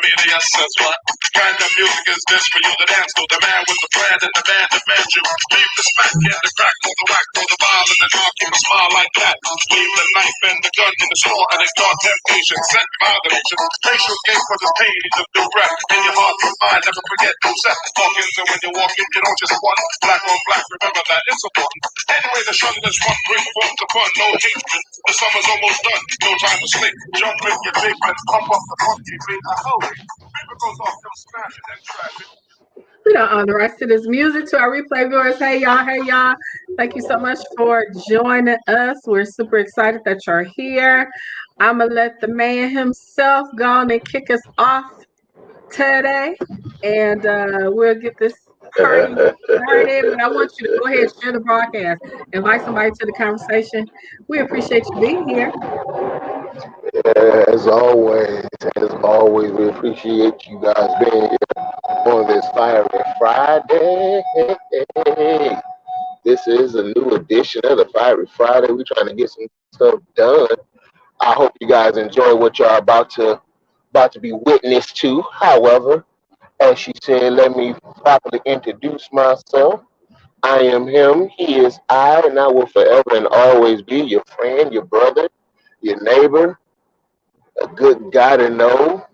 the media says what? Kind of music is this for you to dance to? The man with the plan and the man demands you. Leave the smack and the crack, or the whack, or the ball, and the car, keep a smile like that. Leave the knife and the gun in the store and ignore temptation. Set moderation. Facial game for the pain, he's a new breath. In your heart, your mind, never forget who's set. Talking to when you walk in, you don't just want black on black. Remember that it's important. Anyway, the shun is one great form to fun, no hatred. The summer's almost done, no time to sleep. Jump in your big friends, pump up the funky beat. I hope paper goes off, you'll smash it and trash it. We don't own the rights to this music. To our replay viewers, hey y'all, hey y'all. Thank you so much for joining us. We're super excited that you're here. I'm going to let the man himself go on and kick us off today. And we'll get this party started. But I want you to go ahead and share the broadcast. Invite somebody to the conversation. We appreciate you being here. As always, we appreciate you guys being here on this fiery Friday. This is a new edition of the Fiery Friday. We're trying to get some stuff done. I hope you guys enjoy what y'all about to be witness to. However, as she said, let me properly introduce myself. I am him, he is I, and I will forever and always be your friend, your brother, your neighbor, a good guy to know.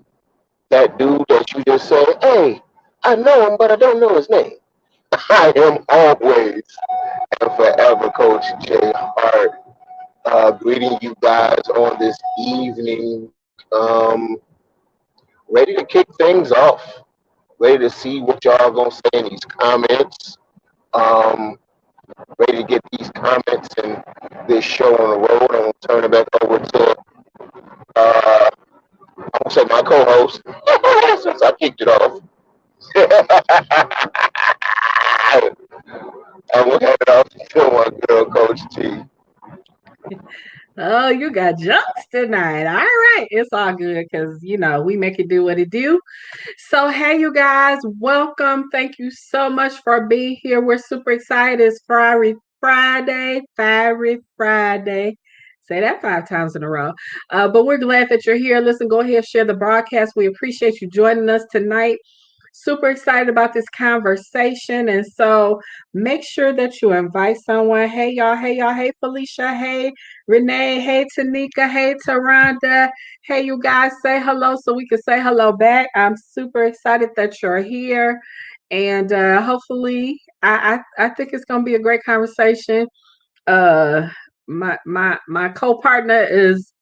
That dude that you just say, hey, I know him, but I don't know his name. I am always and forever Coach J Hart, greeting you guys on this evening, ready to kick things off, ready to see what y'all gonna say in these comments, ready to get these comments and this show on the road. I'm gonna turn it back over to I'm gonna say my co-host since I kicked it off. I'm gonna hand it off to my girl, Coach T. Oh, you got jokes tonight. All right. It's all good because, we make it do what it do. So, hey, you guys, welcome. Thank you so much for being here. We're super excited. It's Fiery Friday. Say that 5 times in a row. But we're glad that you're here. Listen, go ahead and share the broadcast. We appreciate you joining us tonight. Super excited about this conversation. And so make sure that you invite someone. Hey, y'all. Hey, Felicia. Hey, Renee. Hey, Tanika. Hey, Taronda. Hey, you guys, say hello so we can say hello back. I'm super excited that you're here. And hopefully, I think it's going to be a great conversation. My co-partner is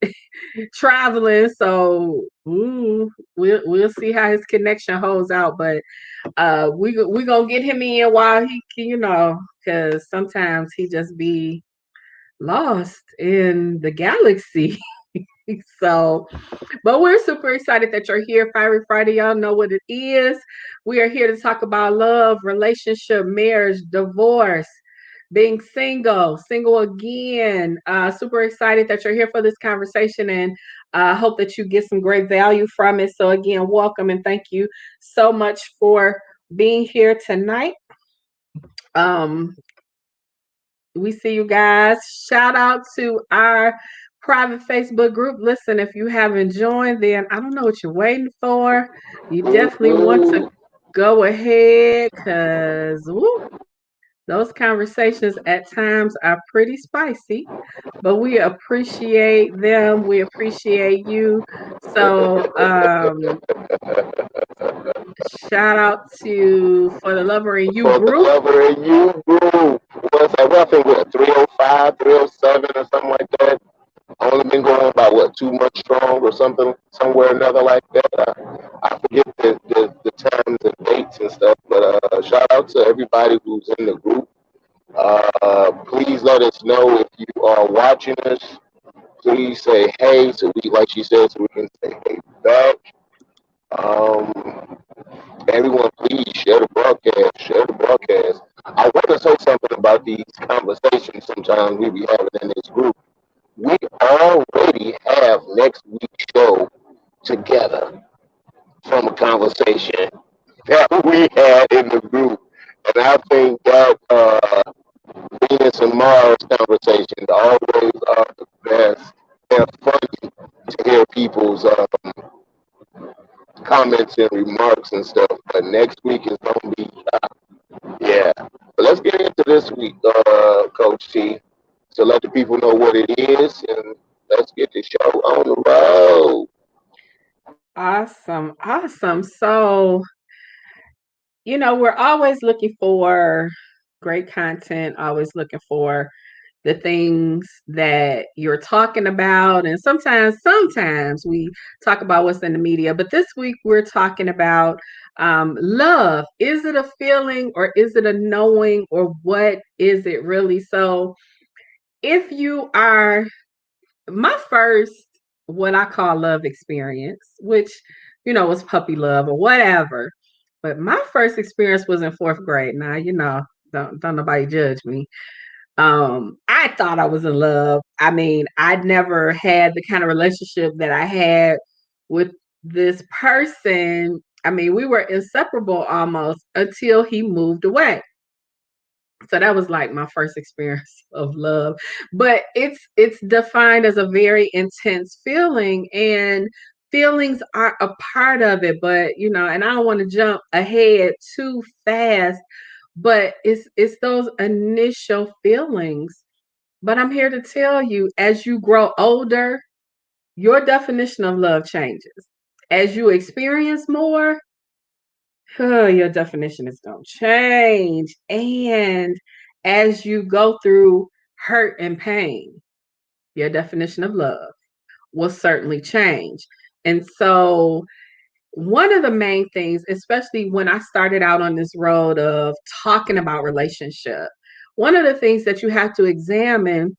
traveling, so we'll see how his connection holds out. But we gonna get him in while he can, because sometimes he just be lost in the galaxy. So, but we're super excited that you're here. Fiery Friday, y'all know what it is. We are here to talk about love, relationship, marriage, divorce, being single again. Super excited that you're here for this conversation, and hope that you get some great value from it. So again, welcome and thank you so much for being here tonight. We see you guys. Shout out to our private Facebook group. Listen, if you haven't joined, then I don't know what you're waiting for. You definitely want to go ahead because those conversations at times are pretty spicy, but we appreciate them. We appreciate you. So shout out to For the Lover in You group. For the Lover in You group. What's that? Roughly what, 305, 307 or something like that? Only been going about what, 2 months strong or something, somewhere or another like that. I forget the times and dates and stuff, but shout out to everybody who's in the group. Please let us know if you are watching us. Please say hey, so we, like she said, so we can say hey back. Everyone, please share the broadcast. I want to say something about these conversations sometimes we be having in this group. We already have next week's show together from a conversation that we had in the group. And I think that Venus and Mars conversations always are the best. They're funny to hear people's comments and remarks and stuff. But next week is gonna be yeah. But let's get into this week, Coach T. So let the people know what it is, and let's get the show on the road. Awesome. Awesome. So, we're always looking for great content, always looking for the things that you're talking about. And sometimes we talk about what's in the media, but this week we're talking about love. Is it a feeling or is it a knowing or what is it really? So, if you are my first, what I call love experience, which, was puppy love or whatever. But my first experience was in fourth grade. Now, don't nobody judge me. I thought I was in love. I mean, I'd never had the kind of relationship that I had with this person. I mean, we were inseparable almost until he moved away. So that was like my first experience of love. But it's defined as a very intense feeling, and feelings are a part of it, but and I don't want to jump ahead too fast, but it's those initial feelings. But I'm here to tell you, as you grow older, your definition of love changes. As you experience more, your definition is going to change. And as you go through hurt and pain, your definition of love will certainly change. And so, one of the main things, especially when I started out on this road of talking about relationship, one of the things that you have to examine,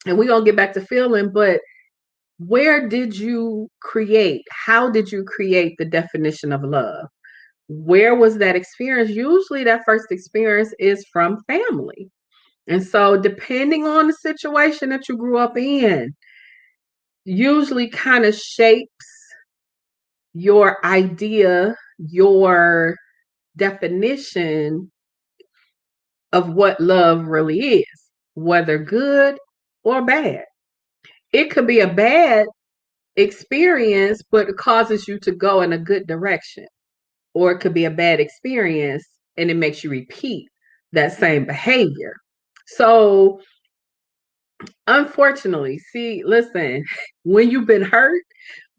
and we're going to get back to feeling, but where did you create? How did you create the definition of love? Where was that experience? Usually, that first experience is from family. And so, depending on the situation that you grew up in, usually kind of shapes your idea, your definition of what love really is, whether good or bad. It could be a bad experience, but it causes you to go in a good direction. Or it could be a bad experience and it makes you repeat that same behavior. So, unfortunately, see, listen, when you've been hurt,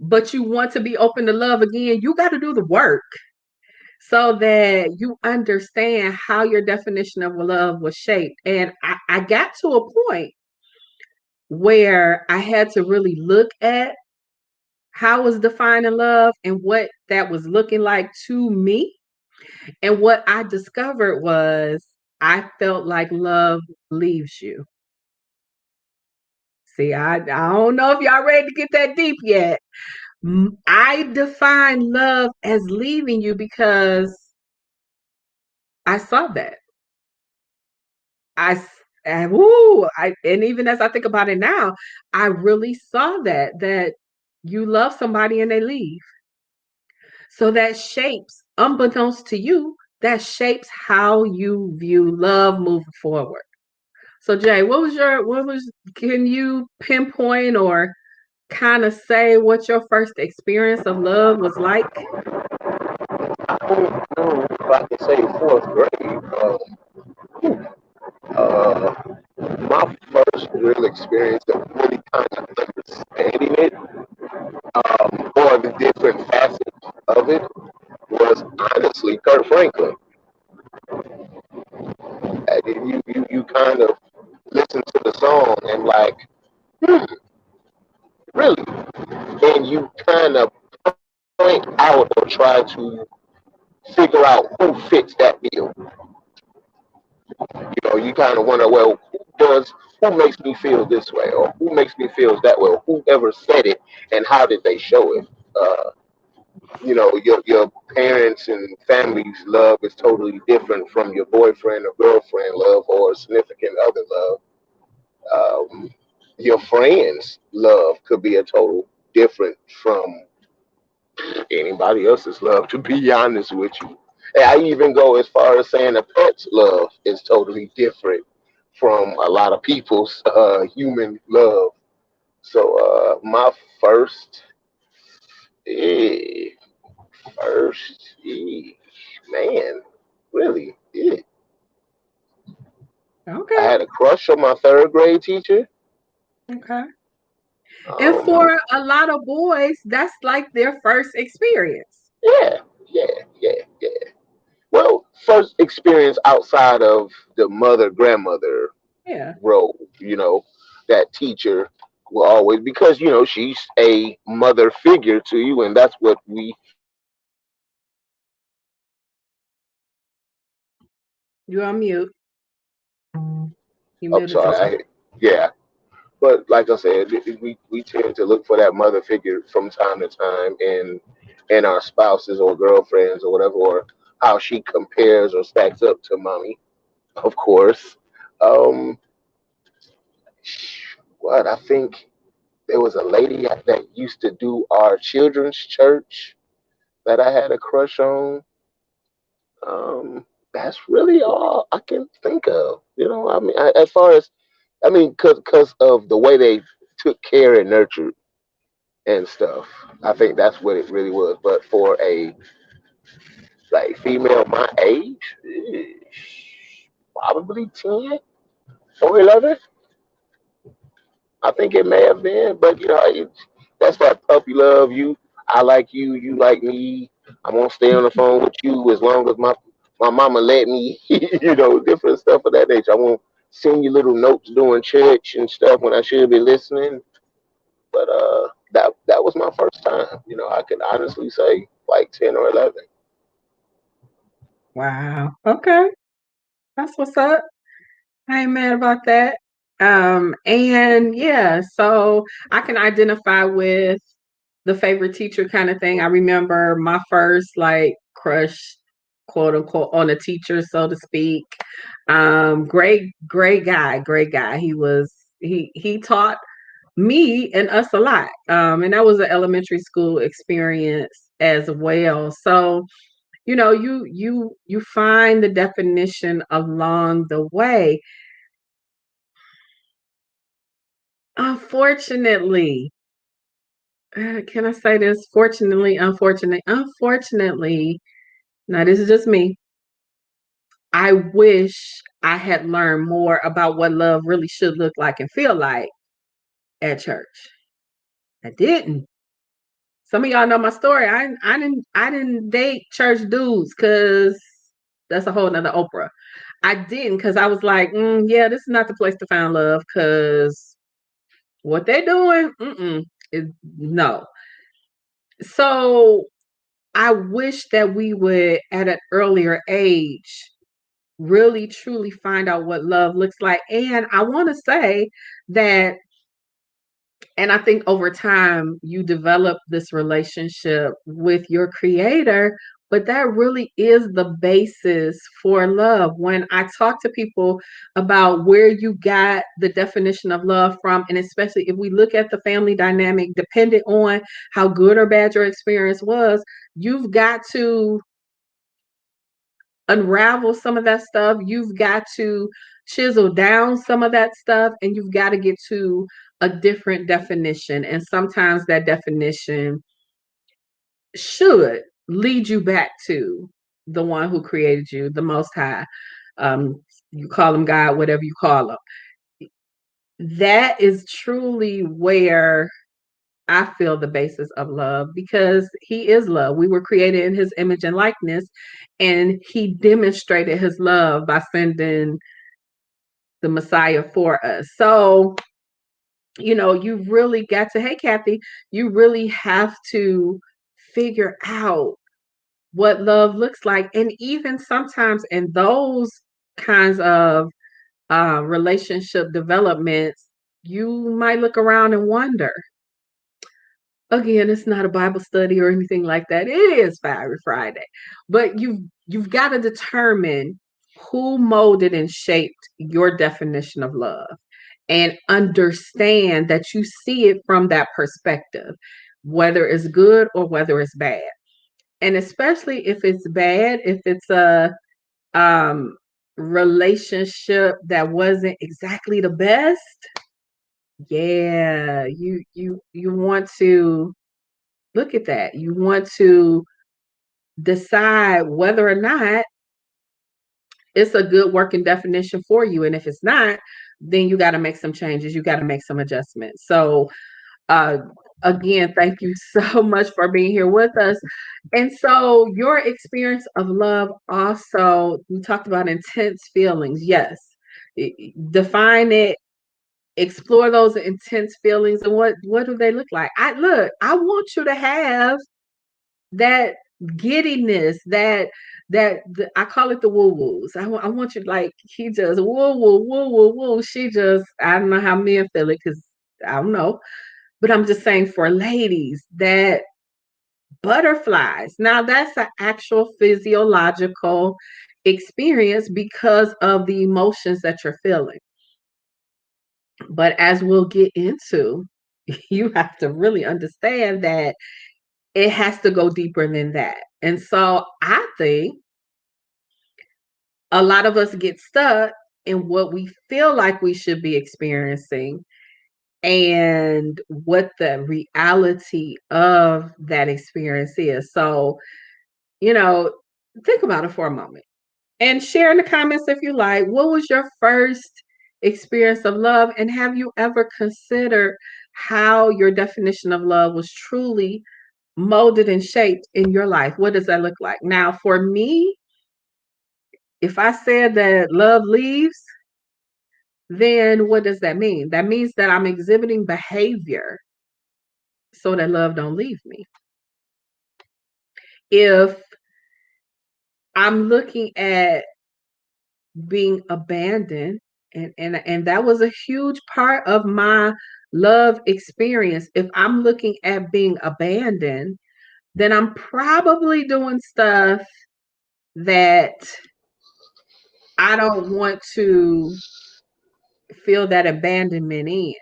but you want to be open to love again, you got to do the work so that you understand how your definition of love was shaped. And I got to a point where I had to really look at how I was defining love and what that was looking like to me. And what I discovered was I felt like love leaves you. See, I don't know if y'all ready to get that deep yet. I define love as leaving you because I saw that. I and woo, and even as I think about it now, I really saw that you love somebody and they leave. So that shapes, unbeknownst to you, that shapes how you view love moving forward. So Jay, can you pinpoint or kind of say what your first experience of love was like? I don't know if I can say fourth grade. Uh, my first real experience of really kind of understanding it, or the different facets of it, was honestly Kurt Franklin. And you kind of listen to the song and like, hmm, really? And you kind of point out or try to figure out who fits that bill. You kind of wonder, well, who makes me feel this way, or who makes me feel that way, or whoever said it, and how did they show it? Your parents and family's love is totally different from your boyfriend or girlfriend love or significant other love. Your friends' love could be a total different from anybody else's love. To be honest with you, and I even go as far as saying a pet's love is totally different from a lot of people's human love. So my first, eh, first, man, really, yeah. I Okay. had a crush on my third grade teacher. Okay. And Um, for a lot of boys, that's like their first experience. yeah, yeah. Well, first experience outside of the mother grandmother Yeah. role, that teacher will always, because she's a mother figure to you, and that's what we. You're on mute. You I'm muted yourself. sorry, yeah. But like I said, we tend to look for that mother figure from time to time in our spouses or girlfriends or whatever, or how she compares or stacks up to mommy, of course. Um, what I think there was a lady that used to do our children's church that I had a crush on. That's really all I can think of. I mean, as far as because of the way they took care and nurtured and stuff. I think that's what it really was. But for a like female my age, probably 10 or 11. I think it may have been, but that's that puppy love. I like you, you like me. I'm gonna stay on the phone with you as long as my mama let me. Different stuff of that nature. I won't send you little notes during church and stuff when I should be listening. But that was my first time. I could honestly say like 10 or 11. Wow. Okay. That's what's up. I ain't mad about that. And yeah, so I can identify with the favorite teacher kind of thing. I remember my first like crush, quote unquote, on a teacher, so to speak. Great guy, great guy. He taught me and us a lot. And that was an elementary school experience as well. So, you find the definition along the way. Unfortunately, can I say this? Unfortunately, now this is just me. I wish I had learned more about what love really should look like and feel like at church. I didn't. Some of y'all know my story. I didn't date church dudes because that's a whole nother Oprah. I didn't because I was like, yeah, this is not the place to find love because what they're doing, is no. So I wish that we would, at an earlier age, really truly find out what love looks like. And I want to say that, and I think over time you develop this relationship with your creator, but that really is the basis for love. When I talk to people about where you got the definition of love from, and especially if we look at the family dynamic, depending on how good or bad your experience was, you've got to unravel some of that stuff. You've got to chisel down some of that stuff, and you've got to get to a different definition. And sometimes that definition should lead you back to the one who created you, the Most High. You call him God, whatever you call him. That is truly where I feel the basis of love because he is love. We were created in his image and likeness, and he demonstrated his love by sending the Messiah for us. So, you really got to, hey, Kathy, you really have to figure out what love looks like. And even sometimes in those kinds of relationship developments, you might look around and wonder. Again, it's not a Bible study or anything like that. It is Fiery Friday. But you've got to determine who molded and shaped your definition of love and understand that you see it from that perspective, whether it's good or whether it's bad. And especially if it's bad, if it's a um relationship that wasn't exactly the best, yeah, you want to look at that. You want to decide whether or not it's a good working definition for you. And if it's not, then you got to make some changes. You got to make some adjustments. So, uh, again, thank you so much for being here with us. And so, your experience of love also, we talked about intense feelings. Yes. Define it, explore those intense feelings, and what do they look like? I want you to have that giddiness, I call it the woo woos. I want you, like, he just woo woo woo woo woo. She just, I don't know how men feel it because I don't know, but I'm just saying for ladies that butterflies. Now that's an actual physiological experience because of the emotions that you're feeling. But as we'll get into, you have to really understand that it has to go deeper than that. And so I think a lot of us get stuck in what we feel like we should be experiencing and what the reality of that experience is. So, you know, think about it for a moment and share in the comments if you like. What was your first experience of love? And have you ever considered how your definition of love was truly molded and shaped in your life? What does that look like? Now, for me, if I said that love leaves, then what does that mean? That means that I'm exhibiting behavior so that love don't leave me. If I'm looking at being abandoned, and that was a huge part of my love experience. If I'm looking at being abandoned, then I'm probably doing stuff that I don't want to feel that abandonment in.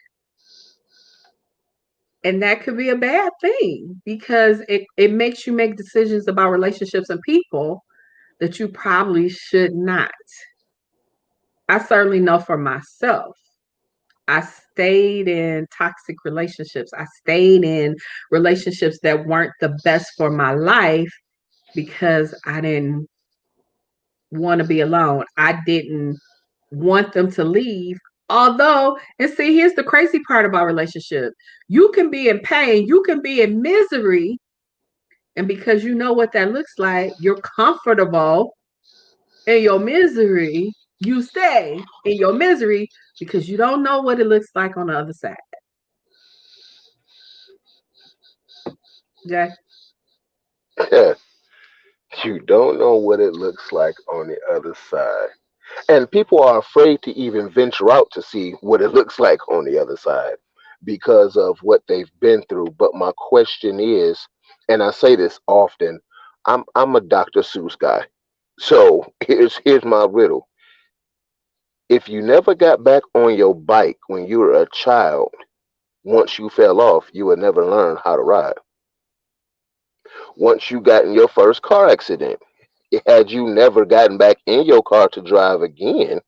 And that could be a bad thing because it makes you make decisions about relationships and people that you probably should not. I certainly know for myself. I stayed in toxic relationships. I stayed in relationships that weren't the best for my life because I didn't want to be alone. I didn't want them to leave. Although, and see, here's the crazy part about relationship. You can be in pain, you can be in misery, and because you know what that looks like, you're comfortable in your misery. You stay in your misery because you don't know what it looks like on the other side. Jay? Yeah, you don't know what it looks like on the other side. And people are afraid to even venture out to see what it looks like on the other side because of what they've been through. But my question is, and I say this often, I'm a Dr. Seuss guy. So here's my riddle. If you never got back on your bike when you were a child, once you fell off, you would never learn how to ride. Once you got in your first car accident, had you never gotten back in your car to drive again,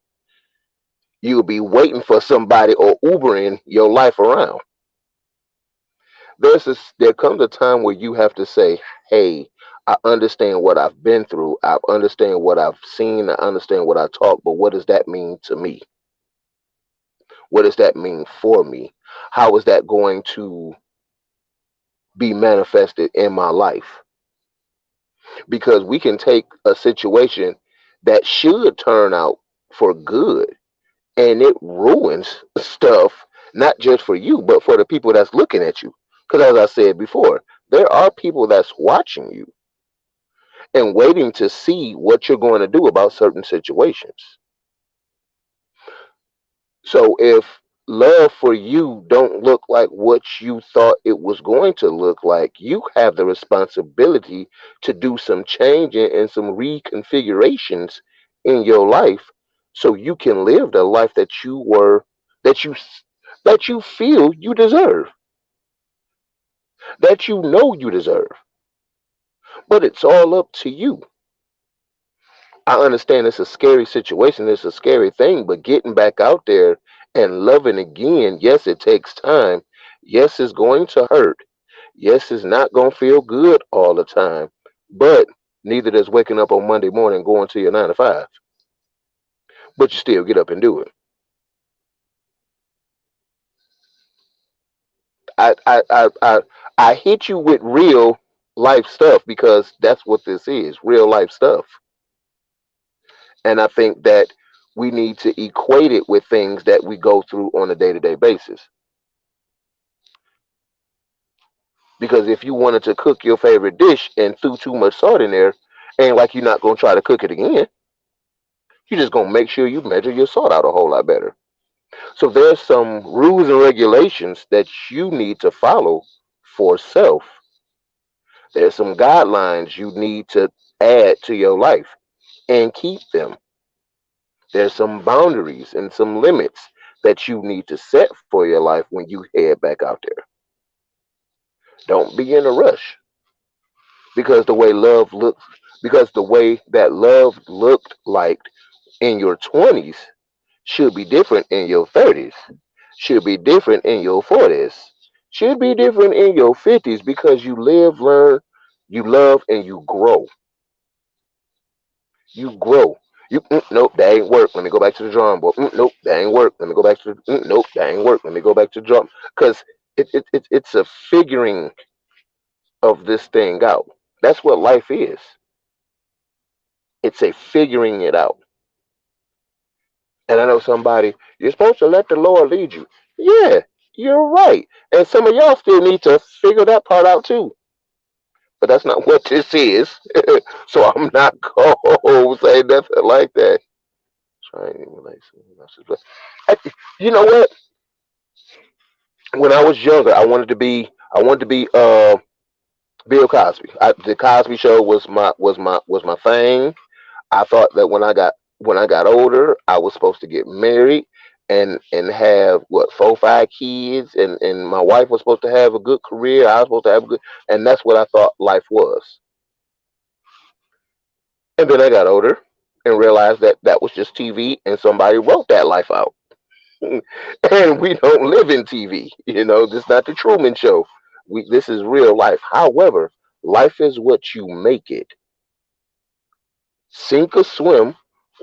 you'll be waiting for somebody or Ubering your life around. There comes a time where you have to say, hey, I understand what I've been through. I understand what I've seen. I understand what I taught, but what does that mean to me? What does that mean for me? How is that going to be manifested in my life? Because we can take a situation that should turn out for good and it ruins stuff, not just for you, but for the people that's looking at you. Because as I said before, there are people that's watching you and waiting to see what you're going to do about certain situations. So if love for you don't look like what you thought it was going to look like, you have the responsibility to do some changing and some reconfigurations in your life so you can live the life that you that you feel you deserve, that you know you deserve. But it's all up to you. I understand it's a scary situation, it's a scary thing, but getting back out there and loving again, yes, it takes time. Yes, it's going to hurt. Yes, it's not going to feel good all the time. But Neither does waking up on Monday morning going to your 9 to 5. But you still get up and do it. I hit you with real life stuff because that's what this is, real life stuff. And I think that we need to equate it with things that we go through on a day-to-day basis. Because if you wanted to cook your favorite dish and threw too much salt in there, ain't like you're not gonna try to cook it again. You're just gonna make sure you measure your salt out a whole lot better. So there's some rules and regulations that you need to follow for self. There's some guidelines you need to add to your life and keep them. There's some boundaries and some limits that you need to set for your life when you head back out there. Don't be in a rush because the way that love looked like in your 20s should be different in your 30s, should be different in your 40s, should be different in your 50s because you live, learn, you love, and you grow. You grow. Nope, that ain't work. Let me go back to the drawing board. Nope, that ain't work. Let me go back to the, nope, that ain't work. Let me go back to the drum. Because it's a figuring of this thing out. That's what life is. It's a figuring it out. And I know somebody, you're supposed to let the Lord lead you. Yeah, you're right. And some of y'all still need to figure that part out too. But that's not what this is. So I'm not going to say nothing like that. Trying to emulate someone else's life. You know what? When I was younger, I wanted to be Bill Cosby. The Cosby Show was my thing. I thought that when I got older, I was supposed to get married and have what 4 5 kids, and my wife was supposed to have a good career. I was supposed to have a good, and that's what I thought life was. And then I got older and realized that that was just TV, and somebody wrote that life out. And we don't live in TV. This is not the Truman Show. This is real life. However, life is what you make it. Sink or swim,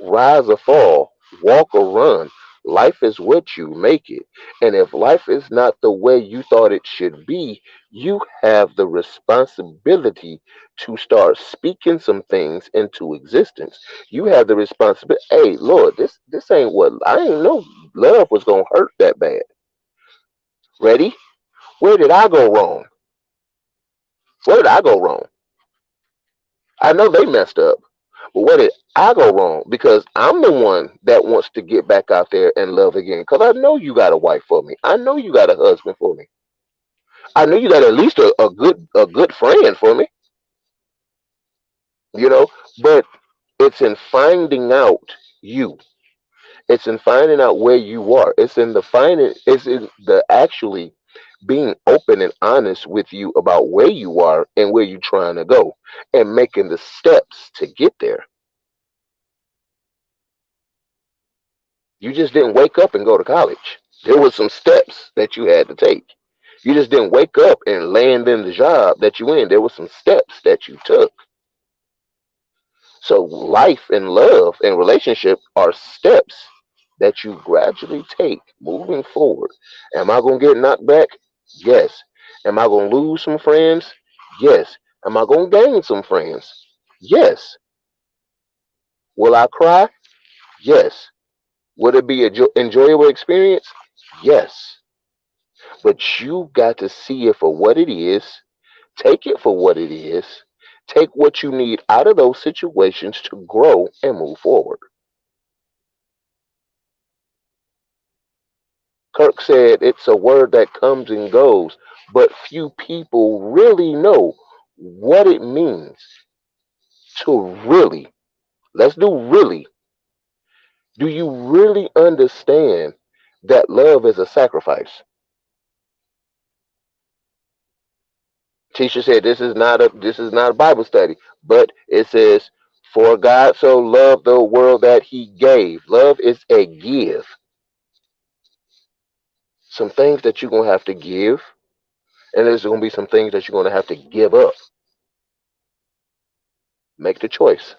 rise or fall, walk or run. Life is what you make it. And if life is not the way you thought it should be, you have the responsibility to start speaking some things into existence. You have the responsibility. Hey, Lord, this ain't what I ain't know love was gonna hurt that bad. Ready? Where did I go wrong? Where did I go wrong? I know they messed up. But where did I go wrong? Because I'm the one that wants to get back out there and love again. Because I know you got a wife for me. I know you got a husband for me. I know you got at least a good friend for me. You know, but it's in finding out you. It's in finding out where you are. It's in the actually being open and honest with you about where you are and where you're trying to go and making the steps to get there. You just didn't wake up and go to college. There was some steps that you had to take. You just didn't wake up and land in the job that you in. There were some steps that you took. So life and love and relationship are steps that you gradually take moving forward. Am I gonna get knocked back? Yes. Am I gonna lose some friends? Yes. Am I gonna gain some friends? Yes. Will I cry? Yes. Would it be an enjoyable experience? Yes. But you got to see it for what it is, take it for what it is, take what you need out of those situations to grow and move forward. Kirk said it's a word that comes and goes, but few people really know what it means to really. Let's do really. Do you really understand that love is a sacrifice? Teacher said this is not a Bible study, but it says, "For God so loved the world that He gave." Love is a give. Some things that you're gonna have to give, and there's gonna be some things that you're gonna have to give up. Make the choice.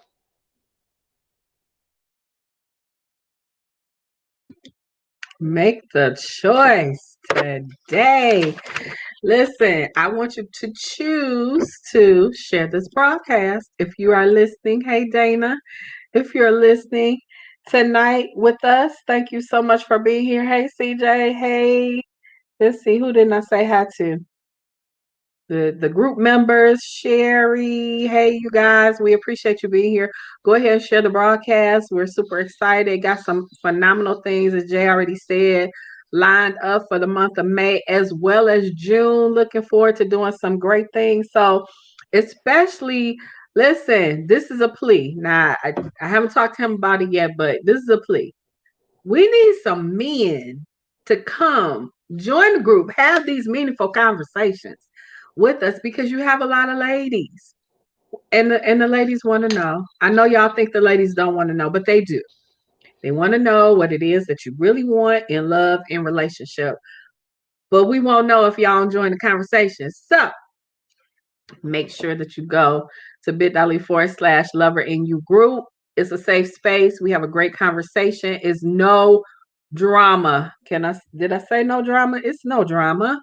Make the choice today. Listen, I want you to choose to share this broadcast. If you are listening, hey Dana, if you're listening tonight with us, thank you so much for being here. Hey CJ, hey, let's see, who didn't I say hi to? The group members, Sherry. Hey, you guys, we appreciate you being here. Go ahead and share the broadcast. We're super excited. Got some phenomenal things, as Jay already said, lined up for the month of May as well as June. Looking forward to doing some great things. So, especially, listen, this is a plea. Now, I haven't talked to him about it yet, but this is a plea. We need some men to come join the group, have these meaningful conversations with us because you have a lot of ladies. And the ladies want to know. I know y'all think the ladies don't want to know, but they do. They want to know what it is that you really want in love and relationship. But we won't know if y'all join the conversation. So make sure that you go to bit.ly/lover in you group. It's a safe space. We have a great conversation. It's no drama. Did I say no drama? It's no drama.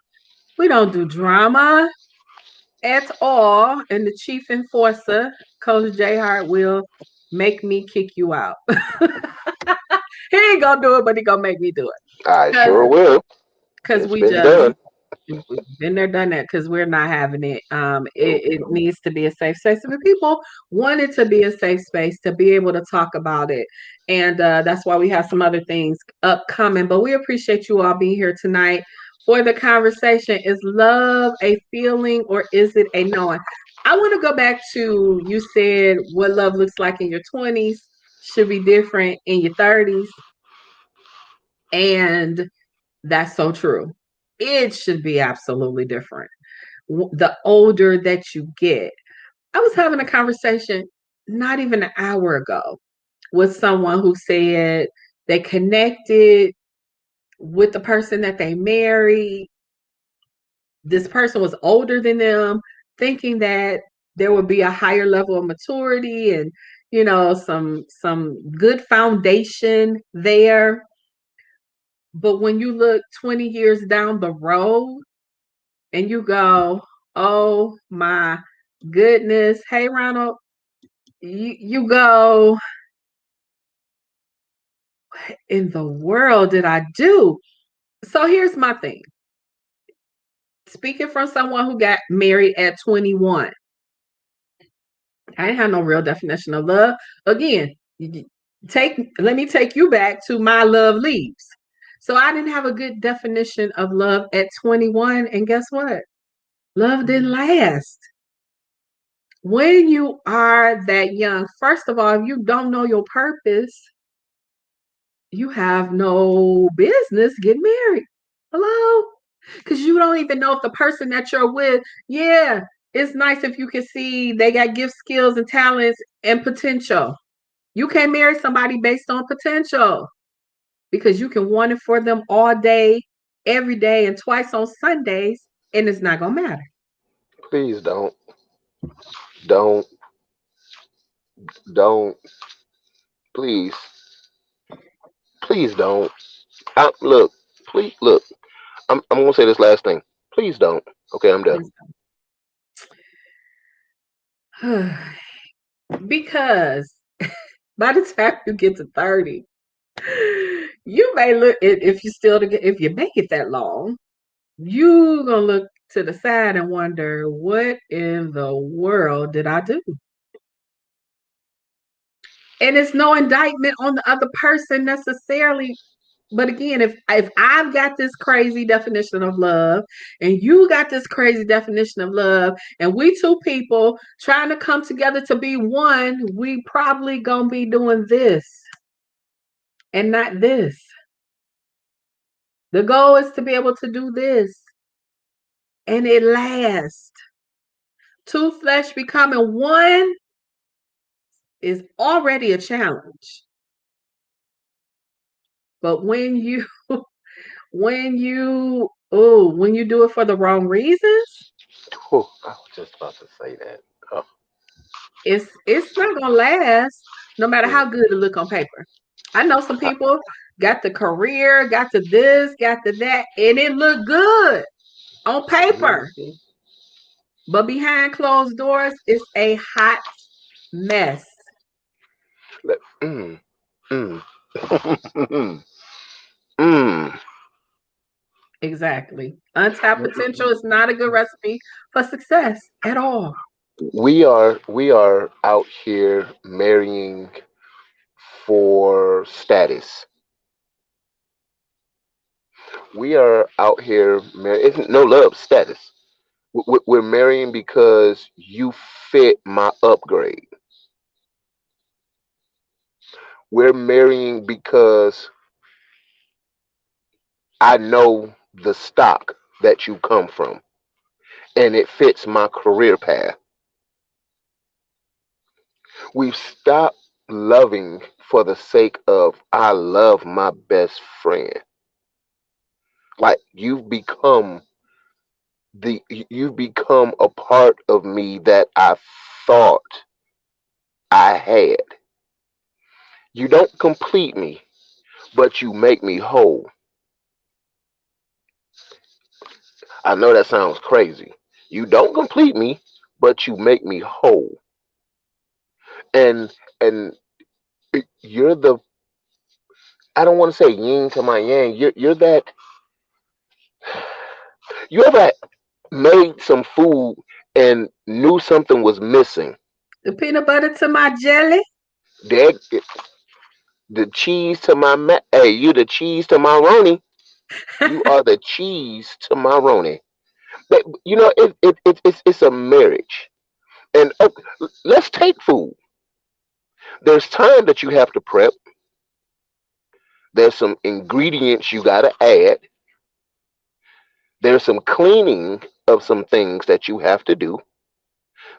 We don't do drama at all. And the chief enforcer, Coach J Hart, will make me kick you out. He ain't gonna do it, but he gonna make me do I it. sure will. Cause It's we been just done. been there, done that, because we're not having it. It needs to be a safe space. If people want it to be a safe space to be able to talk about it, and that's why we have some other things upcoming. But we appreciate you all being here tonight for the conversation. Is love a feeling or is it a knowing? I want to go back to, you said what love looks like in your 20s should be different in your 30s, and that's so true. It should be absolutely different the older that you get. I was having a conversation not even an hour ago with someone who said they connected with the person that they married. This person was older than them, thinking that there would be a higher level of maturity and some good foundation there. But when you look 20 years down the road and you go, oh my goodness, hey Ronald, you go, what in the world did I do? So here's my thing. Speaking from someone who got married at 21, I didn't have no real definition of love. Again, let me take you back to my love leaves. So I didn't have a good definition of love at 21, and guess what? Love didn't last. When you are that young, first of all, if you don't know your purpose, you have no business getting married. Hello? Because you don't even know if the person that you're with, yeah, it's nice if you can see they got gifts, skills, and talents and potential. You can't marry somebody based on potential because you can want it for them all day, every day, and twice on Sundays, and it's not going to matter. Please don't, don't, please, please don't. Look, please, look. I'm gonna say this last thing. Please don't. Okay, I'm done. Please don't. Because by the time you get to 30, you may look, if you still if you make it that long, you gonna look to the side and wonder, what in the world did I do? And it's no indictment on the other person necessarily. But again, if I've got this crazy definition of love and you got this crazy definition of love, and we two people trying to come together to be one, we probably gonna be doing this and not this. The goal is to be able to do this and it lasts. Two flesh becoming one is already a challenge. But when you do it for the wrong reasons, Oh, I was just about to say that. Oh, it's not gonna last, no matter how good it look on paper. I know some people got the career, got to this, got to that, and it look good on paper. Mhm. But behind closed doors, it's a hot mess. Mm, mm, mm. Exactly. Untapped potential is not a good recipe for success at all. We are out here marrying for status. We are out here It's no love, status. We're marrying because you fit my upgrade. We're marrying because I know the stock that you come from and it fits my career path. We've stopped loving for the sake of I love my best friend. Like you've become a part of me that I thought I had. You don't complete me, but you make me whole. I know that sounds crazy. You don't complete me, but you make me whole. And you're the I don't want to say yin to my yang. You're that you ever made some food and knew something was missing. The peanut butter to my jelly. That the cheese to my hey, you the cheese to my roni. You are the cheese to my roni. But it's a marriage. And let's take food. There's time that you have to prep. There's some ingredients you gotta add. There's some cleaning of some things that you have to do.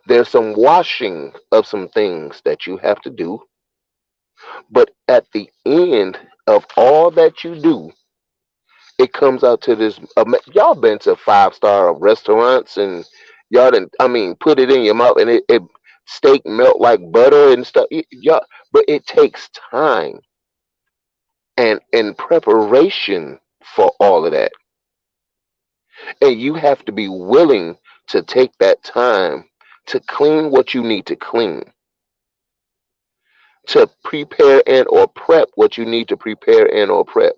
There's some washing of some things that you have to do. But at the end of all that you do, it comes out to this. Y'all been to 5-star restaurants and y'all didn't. I mean, put it in your mouth and it steak melt like butter and stuff. Y'all, but it takes time and preparation for all of that, and you have to be willing to take that time to clean what you need to clean, to prepare and or prep what you need to prepare and or prep.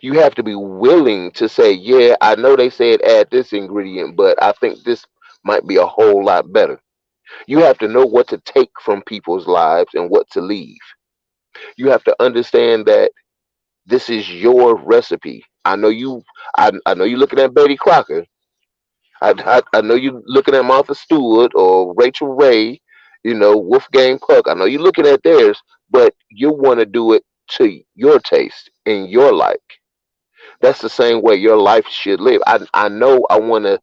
You have to be willing to say, yeah, I know they said add this ingredient, but I think this might be a whole lot better. You have to know what to take from people's lives and what to leave. You have to understand that this is your recipe. I know you looking at Betty Crocker. I know you looking at Martha Stewart or Rachel Ray, Wolfgang Puck. I know you're looking at theirs, but you want to do it to your taste and your like. That's the same way your life should live. I know I wanna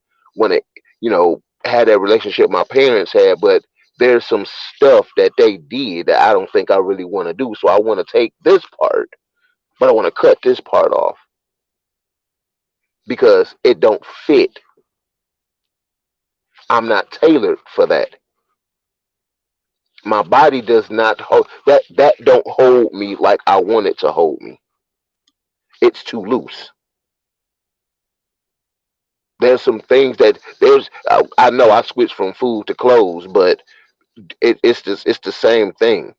have that relationship my parents had, but there's some stuff that they did that I don't think I really want to do. So I want to take this part, but I want to cut this part off because it don't fit. I'm not tailored for that. My body does not hold that don't hold me like I want it to hold me. It's too loose. There's some things that I know I switched from food to clothes, but it's the same thing.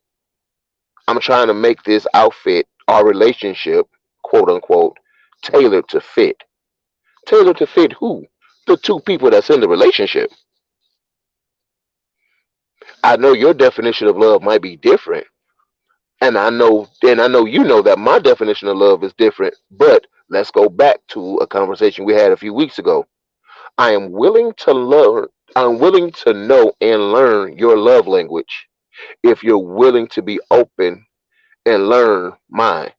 I'm trying to make this outfit, our relationship, quote unquote, tailored to fit. Tailored to fit who? The two people that's in the relationship. I know your definition of love might be different, and I know you know that my definition of love is different. But let's go back to a conversation we had a few weeks ago. I am willing to learn. I'm willing to know and learn your love language if you're willing to be open and learn mine,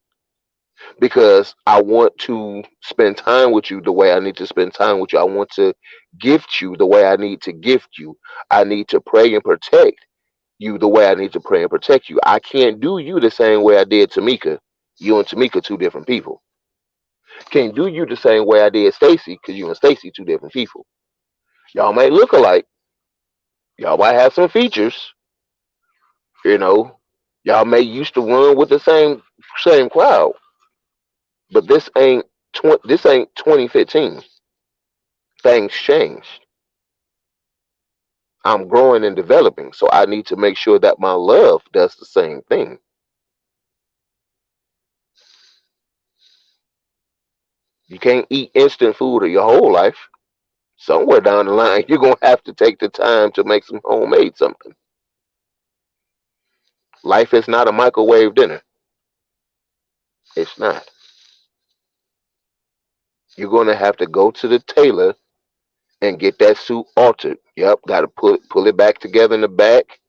because I want to spend time with you the way I need to spend time with you. I want to gift you the way I need to gift you. I need to pray and protect you the way I need to pray and protect you. I can't do you the same way I did Tamika. You and Tamika two different people. Can't do you the same way I did Stacy because you and Stacy two different people. Y'all might look alike. Y'all might have some features, You know, y'all may used to run with the same crowd, but this ain't 2015. Things changed. I'm growing and developing, so I need to make sure that my love does the same thing. You can't eat instant food your whole life. Somewhere down the line, you're gonna have to take the time to make some homemade something. Life is not a microwave dinner. It's not. You're gonna have to go to the tailor and get that suit altered. Yep, gotta pull it back together in the back,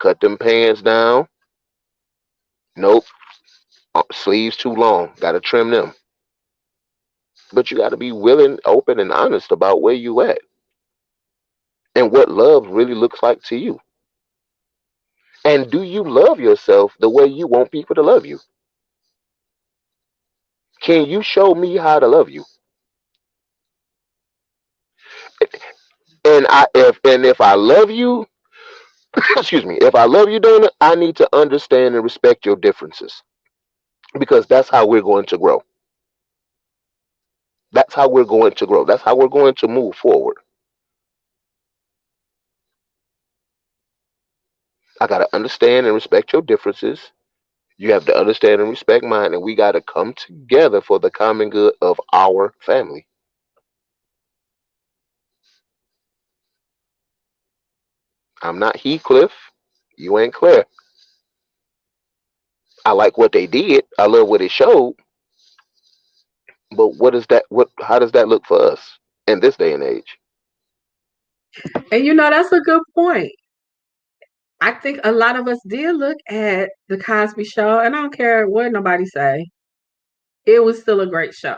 cut them pants down. Nope, sleeves too long. Gotta trim them. But you gotta be willing, open, and honest about where you at and what love really looks like to you. And do you love yourself the way you want people to love you? Can you show me how to love you? And if I love you, excuse me, if I love you, Donna, I need to understand and respect your differences because that's how we're going to grow. That's how we're going to grow. That's how we're going to move forward. I got to understand and respect your differences. You have to understand and respect mine, and we got to come together for the common good of our family. I'm not Heathcliff. You ain't Claire. I like what they did. I love what it showed. But what is that? What? How does that look for us in this day and age? And that's a good point. I think a lot of us did look at the Cosby Show, and I don't care what nobody say. It was still a great show.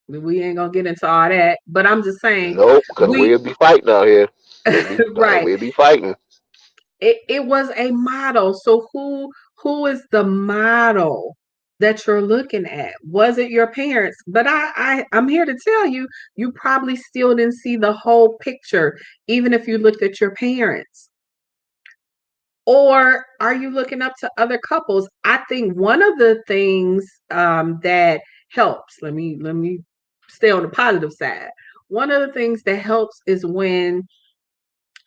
We ain't gonna get into all that, but I'm just saying Nope, because we we'll be fighting out here. We'll be right. we'll be fighting. It was a model. So who is the model that you're looking at? Was it your parents? But I'm here to tell you, you probably still didn't see the whole picture, even if you looked at your parents. Or are you looking up to other couples? I think one of the things that helps, let me stay on the positive side. One of the things that helps is when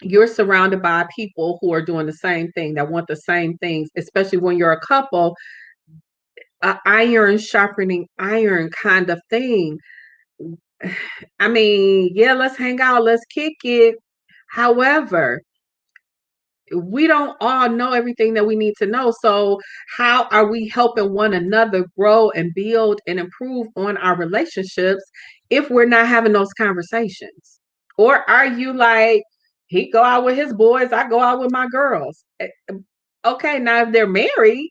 you're surrounded by people who are doing the same thing, that want the same things, especially when you're a couple, a iron sharpening iron kind of thing. I mean, yeah, let's hang out, let's kick it. However, we don't all know everything that we need to know. So, how are we helping one another grow and build and improve on our relationships if we're not having those conversations? Or are you like, he go out with his boys, I go out with my girls? Okay, now if they're married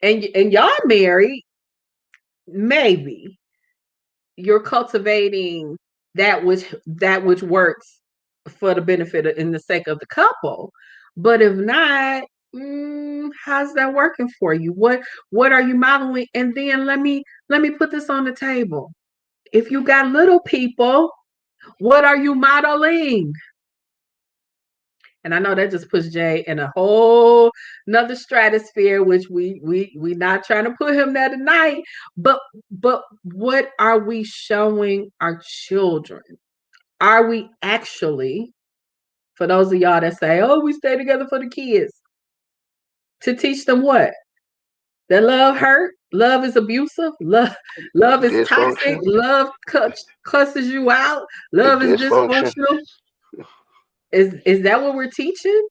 and y'all married, maybe you're cultivating that which works for the benefit and the sake of the couple. But if not, how's that working for you? What are you modeling? And then let me put this on the table. If you got little people, what are you modeling? And I know that just puts Jay in a whole another stratosphere, which we not trying to put him there tonight. But what are we showing our children? Are we actually, for those of y'all that say, "Oh, we stay together for the kids," to teach them what? That love hurt, love is abusive, love is toxic, Dysfunction. love cusses you out, love is Dysfunction. dysfunctional. Is that what we're teaching?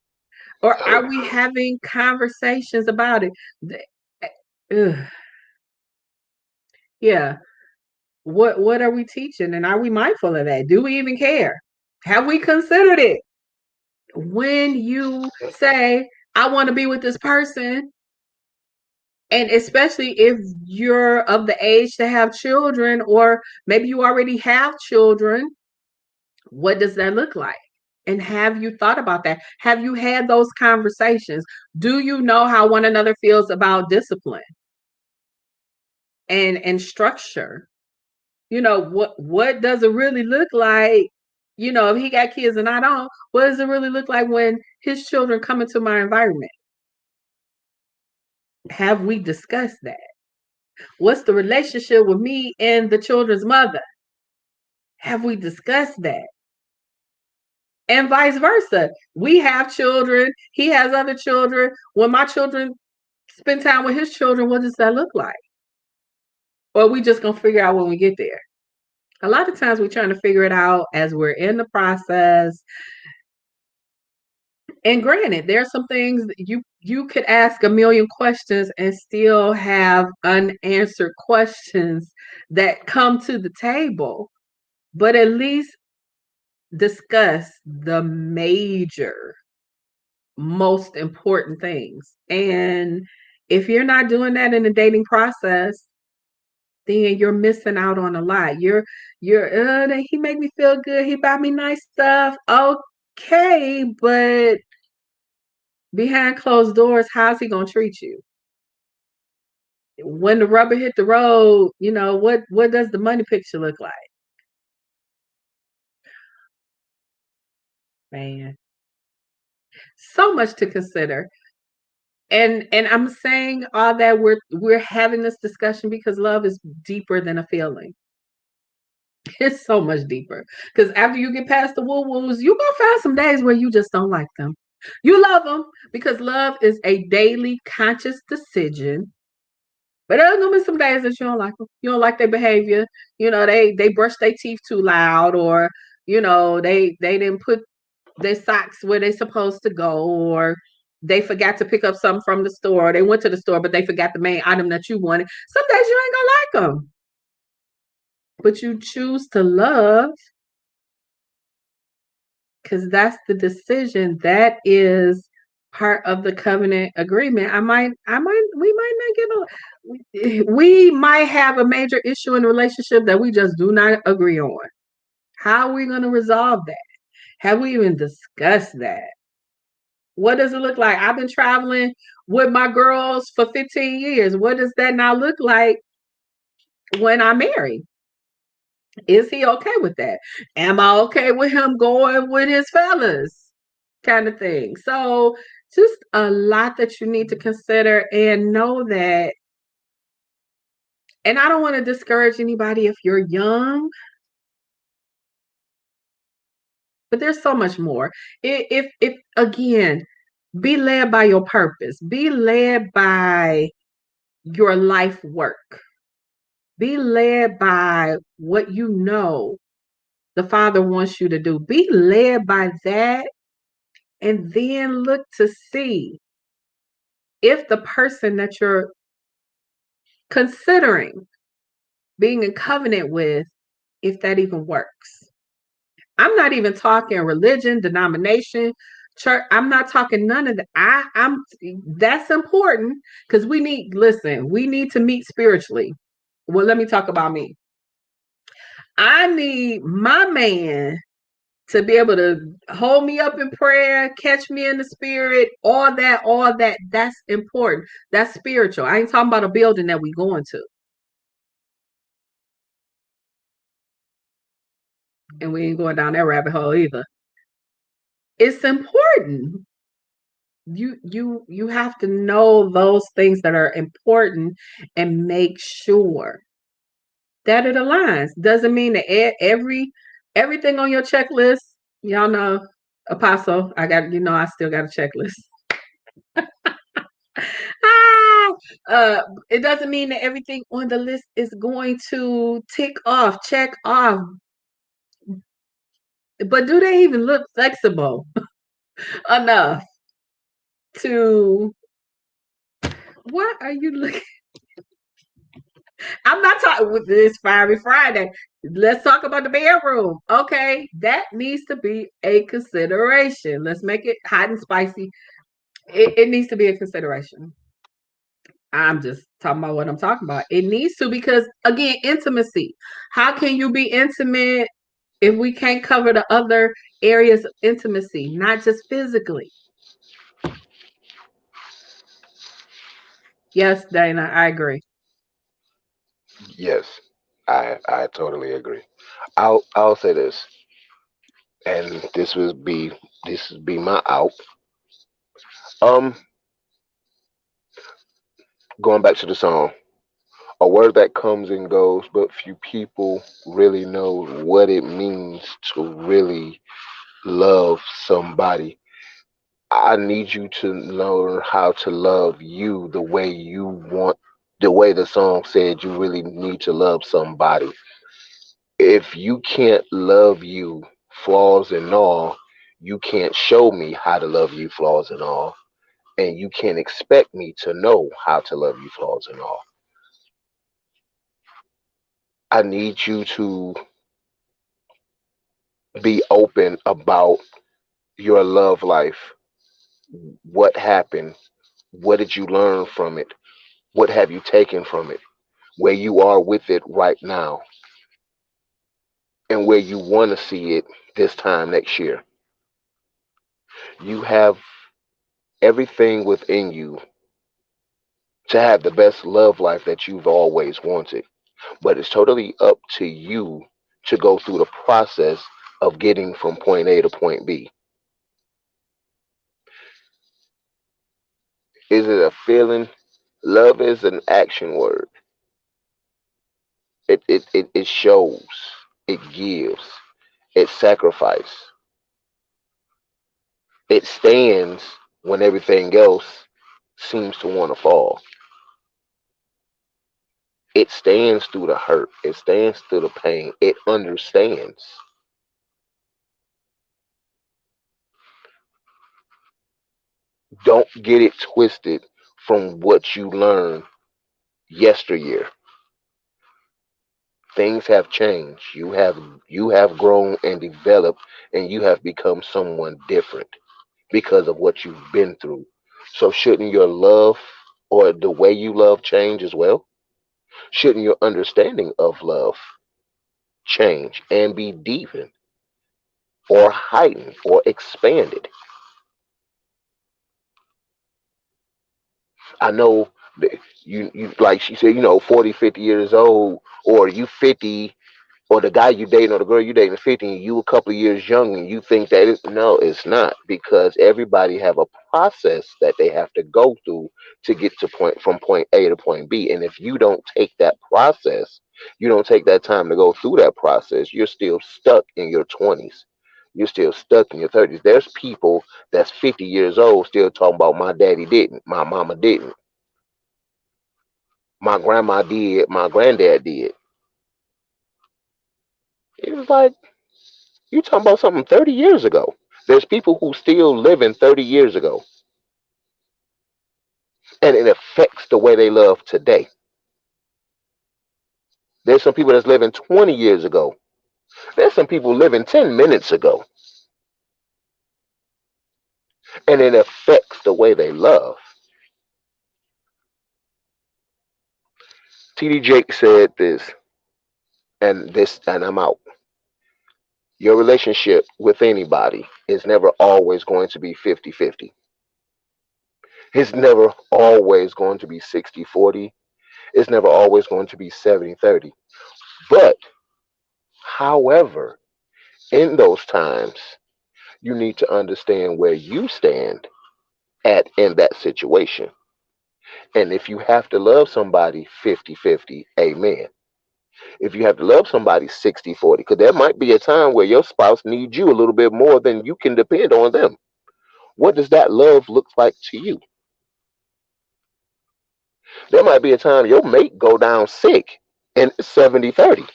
Or Uh, are we having conversations about it? Ugh, yeah. What are we teaching? And are we mindful of that? Do we even care? Have we considered it? When you say, I want to be with this person, and especially if you're of the age to have children, or maybe you already have children, what does that look like? And have you thought about that? Have you had those conversations? Do you know how one another feels about discipline and structure? What does it really look like If he got kids and I don't, what does it really look like when his children come into my environment? Have we discussed that? What's the relationship with me and the children's mother? Have we discussed that? And vice versa. We have children, he has other children. When my children spend time with his children, what does that look like? Or are we just gonna figure out when we get there? A lot of times we're trying to figure it out as we're in the process. And granted, there are some things that you could ask a million questions and still have unanswered questions that come to the table. But at least discuss the major, most important things. And if you're not doing that in the dating process, then you're missing out on a lot. He make me feel good. He buy me nice stuff. Okay, but behind closed doors, how's he gonna treat you? When the rubber hit the road, what does the money picture look like? Man, so much to consider. And I'm saying all that we're having this discussion because love is deeper than a feeling. It's so much deeper. Because after you get past the woo woos, you're gonna find some days where you just don't like them. You love them because love is a daily conscious decision. But there's gonna be some days that you don't like them. You don't like their behavior. They brush their teeth too loud, or they didn't put their socks where they're supposed to go, or they forgot to pick up something from the store. They went to the store, but they forgot the main item that you wanted. Some days you ain't gonna like them, but you choose to love because that's the decision. That is part of the covenant agreement. We might not we might have a major issue in a relationship that we just do not agree on. How are we going to resolve that? Have we even discussed that? What does it look like? I've been traveling with my girls for 15 years. What does that now look like when I'm married? Is he okay with that? Am I okay with him going with his fellas? Kind of thing. So, just a lot that you need to consider and know that. And I don't want to discourage anybody if you're young, but there's so much more. If again, be led by your purpose, be led by your life work, be led by what the Father wants you to do. Be led by that, and then look to see if the person that you're considering being in covenant with, if that even works. I'm not even talking religion, denomination, church. I'm not talking none of that. I'm That's important because we need to meet spiritually. Well, let me talk about me. I need my man to be able to hold me up in prayer, catch me in the spirit, all that. That's important. That's spiritual. I ain't talking about a building that we going to. And we ain't going down that rabbit hole either. It's important. You have to know those things that are important and make sure that it aligns. Doesn't mean that everything on your checklist, y'all know, Apostle, I still got a checklist. Ah, it doesn't mean that everything on the list is going to check off. But do they even look flexible enough to what are you looking? I'm not talking with this Fiery Friday. Let's talk about the bedroom. Okay, that needs to be a consideration. Let's make it hot and spicy. It needs to be a consideration. I'm just talking about what I'm talking about. It needs to because again, intimacy. How can you be intimate if we can't cover the other areas of intimacy, not just physically? Yes, Dana, I agree. Yes, I totally agree. I'll say this. and this would be my out. Um, Going back to the song, a word that comes and goes, but few people really know what it means to really love somebody. I need you to learn how to love you the way you want, the way the song said you really need to love somebody. If you can't love you, flaws and all, you can't show me how to love you, flaws and all. And you can't expect me to know how to love you, flaws and all. I need you to be open about your love life. What happened? What did you learn from it? What have you taken from it? Where you are with it right now, and where you want to see it this time next year. You have everything within you to have the best love life that you've always wanted. But it's totally up to you to go through the process of getting from point A to point B. Is it a feeling? Love is an action word. It shows, it gives, it sacrifices, it stands when everything else seems to want to fall. It stands through the hurt, it stands through the pain, it understands. Don't get it twisted from what you learned yesteryear. Things have changed. You have grown and developed, and you have become someone different because of what you've been through. So shouldn't your love or the way you love change as well? Shouldn't your understanding of love change and be deepened or heightened or expanded? I know that you like she said, 40, 50 years old, or you 50, or the guy you dating or the girl you dating is 50 and you a couple of years young, and you think that no, it's not, because everybody have a process that they have to go through to get to point from point A to point B. And if you don't take that process, you don't take that time to go through that process, you're still stuck in your 20s. You're still stuck in your 30s. There's people that's 50 years old still talking about my daddy didn't, my mama didn't, my grandma did, my granddad did. It was like, you talking about something 30 years ago. There's people who still living 30 years ago, and it affects the way they love today. There's some people that's living 20 years ago. There's some people living 10 minutes ago, and it affects the way they love. TD Jake said this, and I'm out. Your relationship with anybody is never always going to be 50-50. It's never always going to be 60-40. It's never always going to be 70-30. But, however, in those times, you need to understand where you stand at in that situation. And if you have to love somebody 50-50, amen. If you have to love somebody 60-40, because there might be a time where your spouse needs you a little bit more than you can depend on them. What does that love look like to you? There might be a time your mate go down sick and it's 70-30.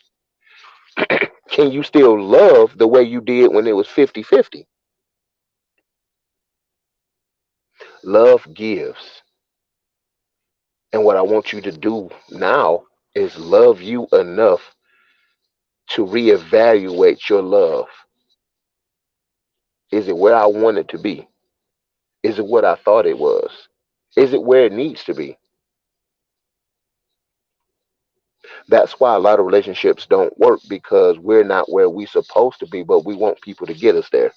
Can you still love the way you did when it was 50-50? Love gives. And what I want you to do now is love you enough to reevaluate your love. Is it where I want it to be? Is it what I thought it was? Is it where it needs to be? That's why a lot of relationships don't work, because we're not where we're supposed to be, but we want people to get us there.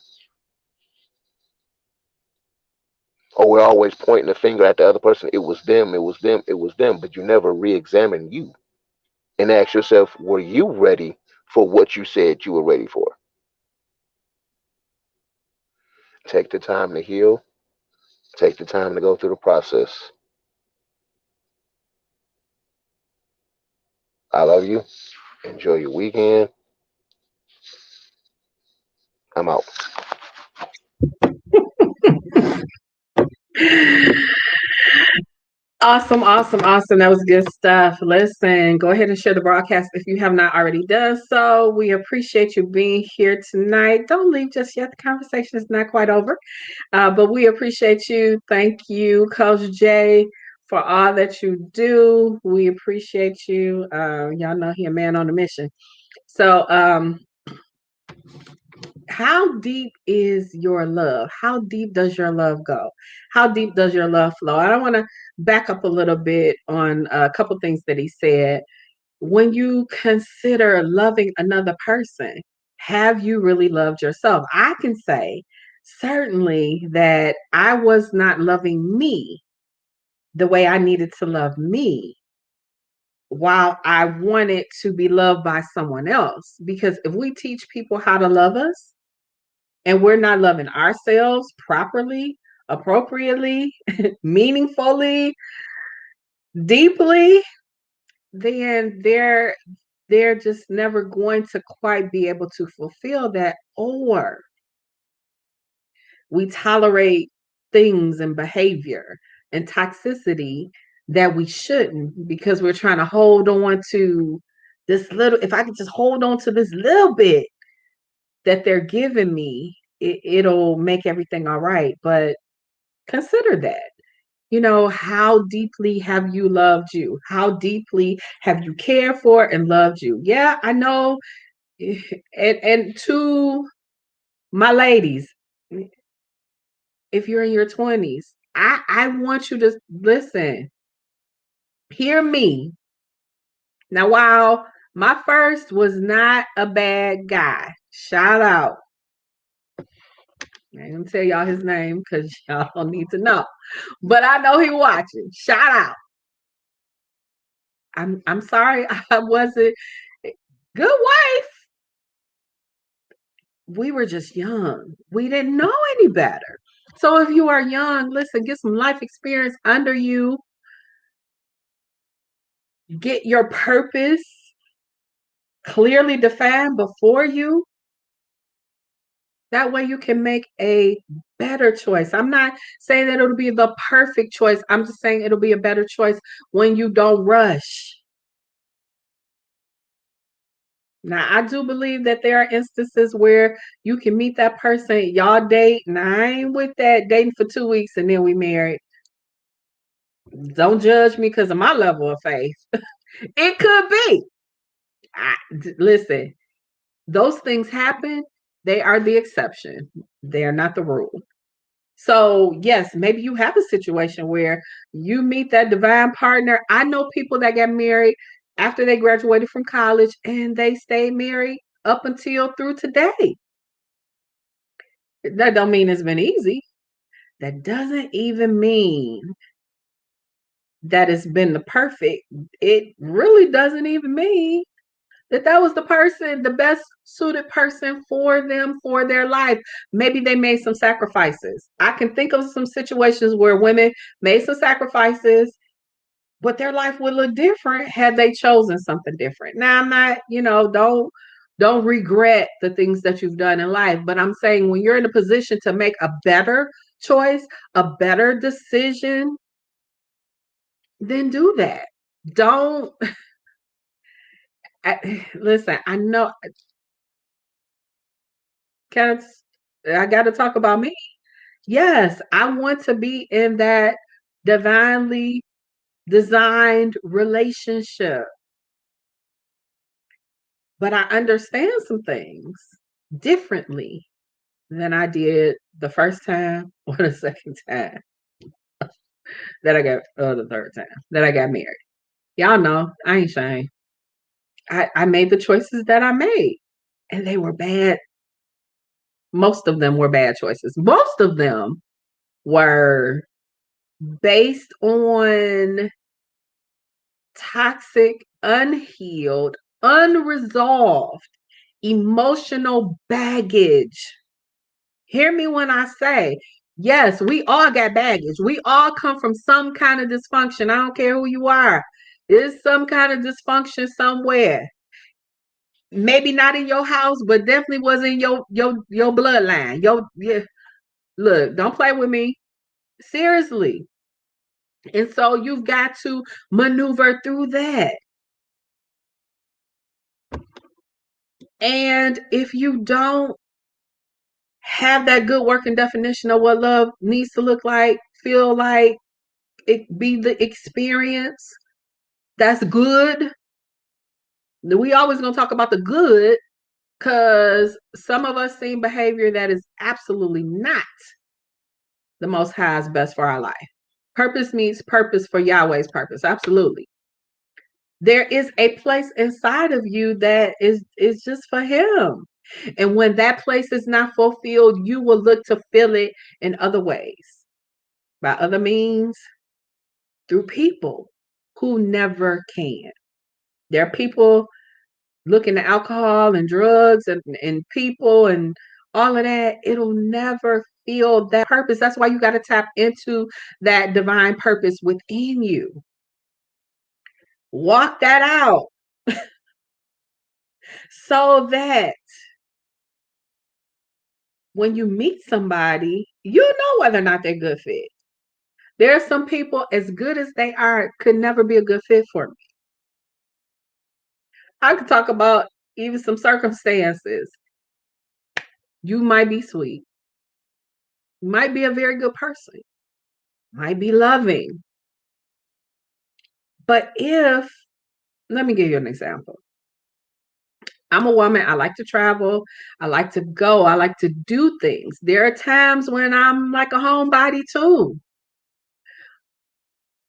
Or we're always pointing the finger at the other person. It was them, it was them, it was them, but you never re examine you and ask yourself, were you ready for what you said you were ready for? Take the time to heal. Take the time to go through the process. I love you. Enjoy your weekend. I'm out. Awesome, awesome, awesome. That was good stuff. Listen, go ahead and share the broadcast if you have not already done so. We appreciate you being here tonight. Don't leave just yet. The conversation is not quite over, but we appreciate you. Thank you, Coach Jay, for all that you do. We appreciate you. Y'all know he a man on a mission. So, how deep is your love? How deep does your love go? How deep does your love flow? I want to back up a little bit on a couple things that he said. When you consider loving another person, have you really loved yourself? I can say certainly that I was not loving me the way I needed to love me while I wanted to be loved by someone else. Because if we teach people how to love us, and we're not loving ourselves properly, appropriately, meaningfully, deeply, then they're just never going to quite be able to fulfill that. Or we tolerate things and behavior and toxicity that we shouldn't because we're trying to hold on to this little, if I could just hold on to this little bit that they're giving me, it'll make everything all right. But consider that. How deeply have you loved you? How deeply have you cared for and loved you? Yeah, I know. And to my ladies, if you're in your 20s, I want you to listen, hear me. Now, while my first was not a bad guy, shout out. I ain't gonna tell y'all his name because y'all don't need to know. But I know he watching. Shout out. I'm sorry I wasn't good wife. We were just young. We didn't know any better. So if you are young, listen, get some life experience under you, get your purpose clearly defined before you. That way you can make a better choice. I'm not saying that it'll be the perfect choice. I'm just saying it'll be a better choice when you don't rush. Now, I do believe that there are instances where you can meet that person, y'all date, and I ain't with that dating for 2 weeks and then we married. Don't judge me because of my level of faith. It could be. Listen, those things happen. They are the exception. They are not the rule. So, yes, maybe you have a situation where you meet that divine partner. I know people that got married after they graduated from college and they stayed married up until through today. That don't mean it's been easy. That doesn't even mean that it's been the perfect. It really doesn't even mean that was the person, the best suited person for them for their life. Maybe they made some sacrifices. I can think of some situations where women made some sacrifices, but their life would look different had they chosen something different. Now I'm not, don't regret the things that you've done in life, but I'm saying when you're in a position to make a better choice, a better decision, then do that. Don't listen. I know can I got to talk about me. Yes, I want to be in that divinely designed relationship, but I understand some things differently than I did the first time or the second time that I got, the third time that I got married. Y'all know I ain't ashamed. I made the choices that I made, and they were bad. Most of them were bad choices. Most of them were based on toxic, unhealed, unresolved emotional baggage Hear me when I say, yes, we all got baggage. We all come from some kind of dysfunction. I don't care who you are. There's some kind of dysfunction somewhere. Maybe not in your house, but definitely was in your bloodline. Yeah, look, don't play with me. Seriously. And so you've got to maneuver through that. And if you don't have that good working definition of what love needs to look like, feel like, it be the experience that's good. We always gonna talk about the good because some of us see behavior that is absolutely not the most high's best for our life. Purpose means purpose for Yahweh's purpose. Absolutely. There is a place inside of you that is just for him. And when that place is not fulfilled, you will look to fill it in other ways, by other means, through people who never can. There are people looking at alcohol and drugs and people and all of that. It'll never feel that purpose. That's why you got to tap into that divine purpose within you. Walk that out so that when you meet somebody, you know whether or not they're good fit. There are some people, as good as they are, could never be a good fit for me. I could talk about even some circumstances. You might be sweet, you might be a very good person, might be loving. But if, let me give you an example. I'm a woman. I like to travel. I like to go. I like to do things. There are times when I'm like a homebody too.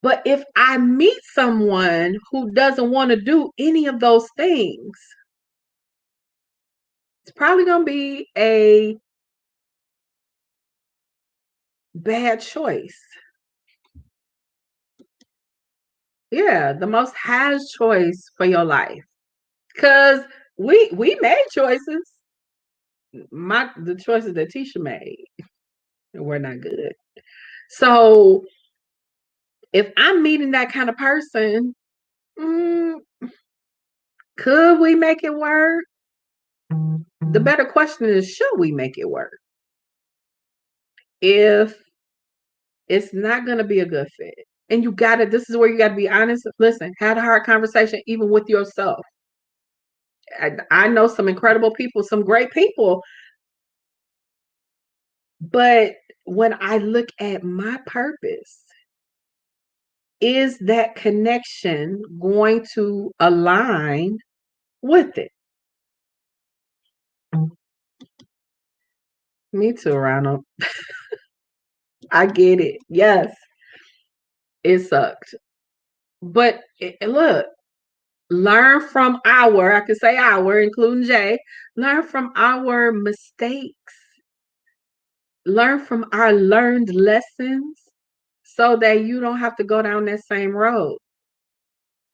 But if I meet someone who doesn't want to do any of those things, it's probably going to be a bad choice. Yeah, the most highest choice for your life. Because we made choices. The choices that Tiesha made were not good. So if I'm meeting that kind of person, mm, could we make it work? The better question is, should we make it work? If it's not going to be a good fit, and you got to, this is where you got to be honest. Listen, have a hard conversation, even with yourself. I know some incredible people, some great people, but when I look at my purpose, is that connection going to align with it? Me too, Ronald. I get it. Yes, it sucked. But look, learn from I can say our, including Jay, learn from our mistakes, learn from our learned lessons so that you don't have to go down that same road.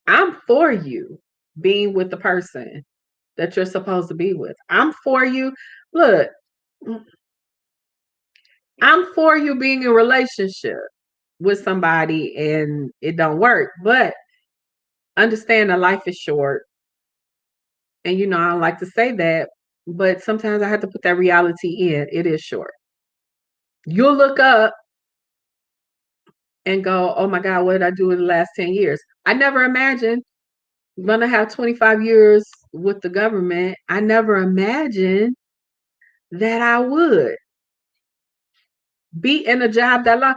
I'm for you being with the person that you're supposed to be with. I'm for you. Look, I'm for you being in a relationship with somebody and it don't work, but understand that life is short. And I don't like to say that, but sometimes I have to put that reality in. It is short. You'll look up and go, oh my God, what did I do in the last 10 years? I never imagined I'm gonna have 25 years with the government. I never imagined that I would be in a job that long.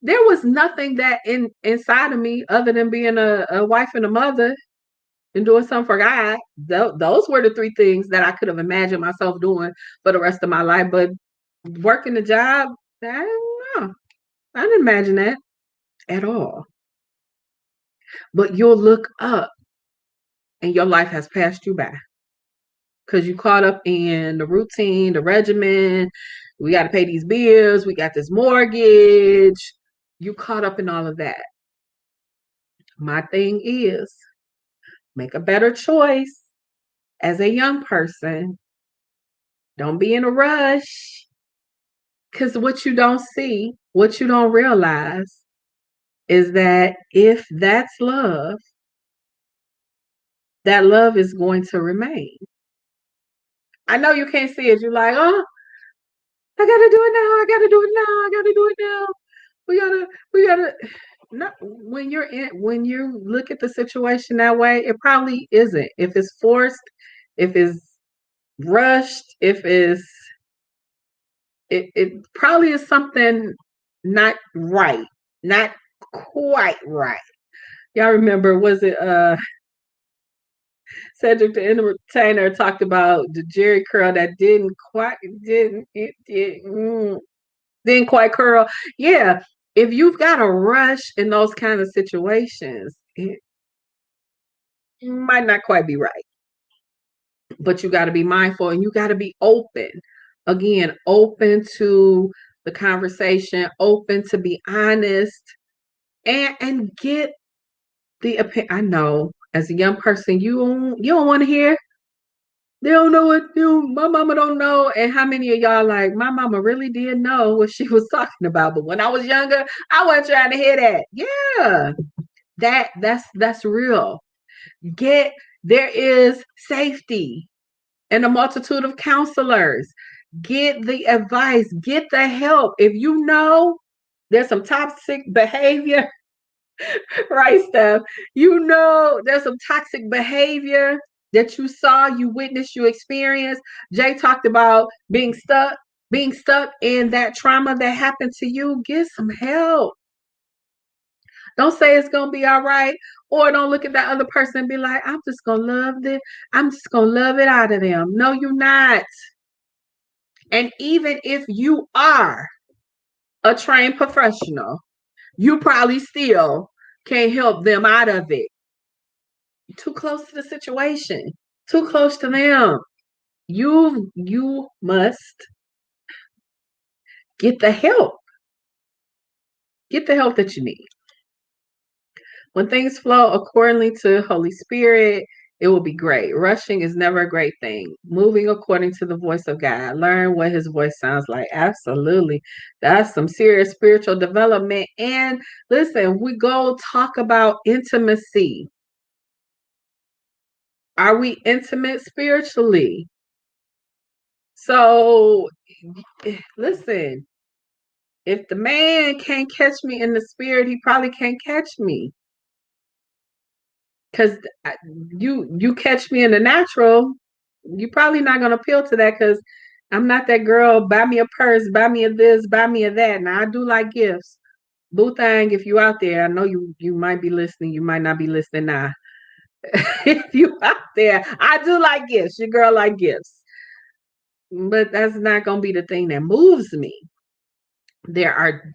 There was nothing that inside of me other than being a wife and a mother and doing something for God. Those were the three things that I could have imagined myself doing for the rest of my life. But working the job, I don't know. I didn't imagine that at all. But you'll look up and your life has passed you by because you caught up in the routine, the regimen. We got to pay these bills. We got this mortgage. You caught up in all of that. My thing is make a better choice as a young person. Don't be in a rush. Because what you don't see, what you don't realize is that if that's love, that love is going to remain. I know you can't see it. You're like, oh, I gotta do it now. I gotta do it now. I gotta do it now. We gotta. No, when you look at the situation that way, it probably isn't. If it's forced, if it's rushed, if it probably is something not right, not quite right. Y'all remember, was it Cedric the Entertainer talked about the Jerry curl that didn't quite curl. Yeah, if you've got a rush in those kind of situations, it might not quite be right. But you got to be mindful and you got to be open. Again, open to the conversation, open to be honest, and get the opinion. I know as a young person, you don't want to hear. They don't know what my mama don't know. And how many of y'all like my mama really did know what she was talking about? But when I was younger, I wasn't trying to hear that. Yeah, that's real. Get There is safety and a multitude of counselors. Get the advice, get the help. If you know there's some toxic behavior, right, Steph? You know there's some toxic behavior that you saw, you witnessed, you experienced. Jay talked about being stuck in that trauma that happened to you. Get some help. Don't say it's gonna be all right, or don't look at that other person and be like, I'm just gonna love this. I'm just gonna love it out of them. No, you're not. And even if you are a trained professional, you probably still can't help them out of it. Too close to the situation, too close to them. You must get the help. Get the help that you need. When things flow accordingly to Holy Spirit, it will be great. Rushing is never a great thing. Moving according to the voice of God. Learn what his voice sounds like. Absolutely. That's some serious spiritual development. And listen, we go talk about intimacy. Are we intimate spiritually? So, listen, if the man can't catch me in the spirit, he probably can't catch me. Because you catch me in the natural, you're probably not gonna appeal to that because I'm not that girl. Buy me a purse, buy me a this, buy me a that. Now I do like gifts. Boo thang, if you out there, I know you might be listening, you might not be listening now. If you out there, I do like gifts. Your girl like gifts. But that's not gonna be the thing that moves me. There are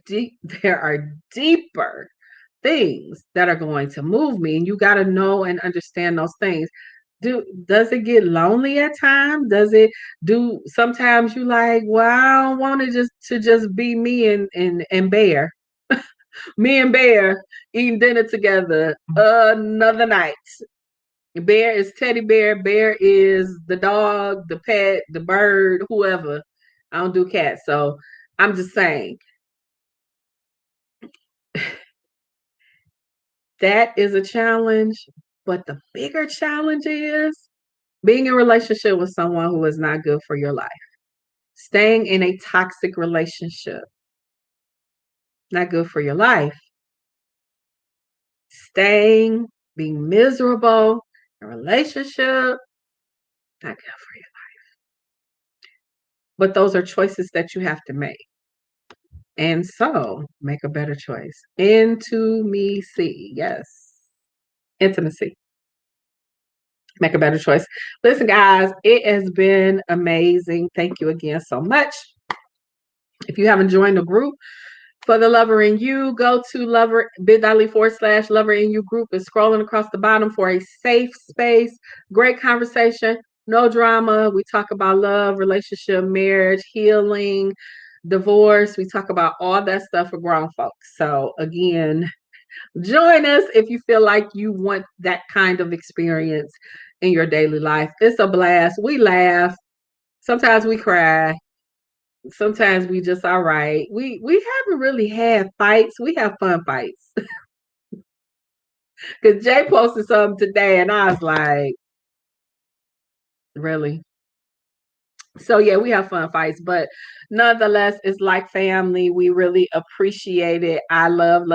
deeper things that are going to move me, and you got to know and understand those things. Does it get lonely at times? Does it do sometimes you like, well, I don't want it just be me and Bear. Me and Bear eating dinner together another night. Bear is teddy bear, Bear is the dog, the pet, the bird, whoever. I don't do cats. So I'm just saying that is a challenge. But the bigger challenge is being in a relationship with someone who is not good for your life. Staying in a toxic relationship, not good for your life. Staying, being miserable in a relationship, not good for you. But those are choices that you have to make. And so make a better choice. Intimacy. Yes. Intimacy. Make a better choice. Listen, guys, it has been amazing. Thank you again so much. If you haven't joined the group for the Lover in You, go to lover bit.ly/Lover in You group and scrolling across the bottom for a safe space. Great conversation, no drama. We talk about love, relationship, marriage, healing, divorce. We talk about all that stuff for grown folks. So again, join us if you feel like you want that kind of experience in your daily life. It's a blast. We laugh. Sometimes we cry. Sometimes we just all right. We haven't really had fights. We have fun fights. Because Jay posted something today, and I was like, really? So yeah, we have fun fights, but nonetheless, it's like family. We really appreciate it. I love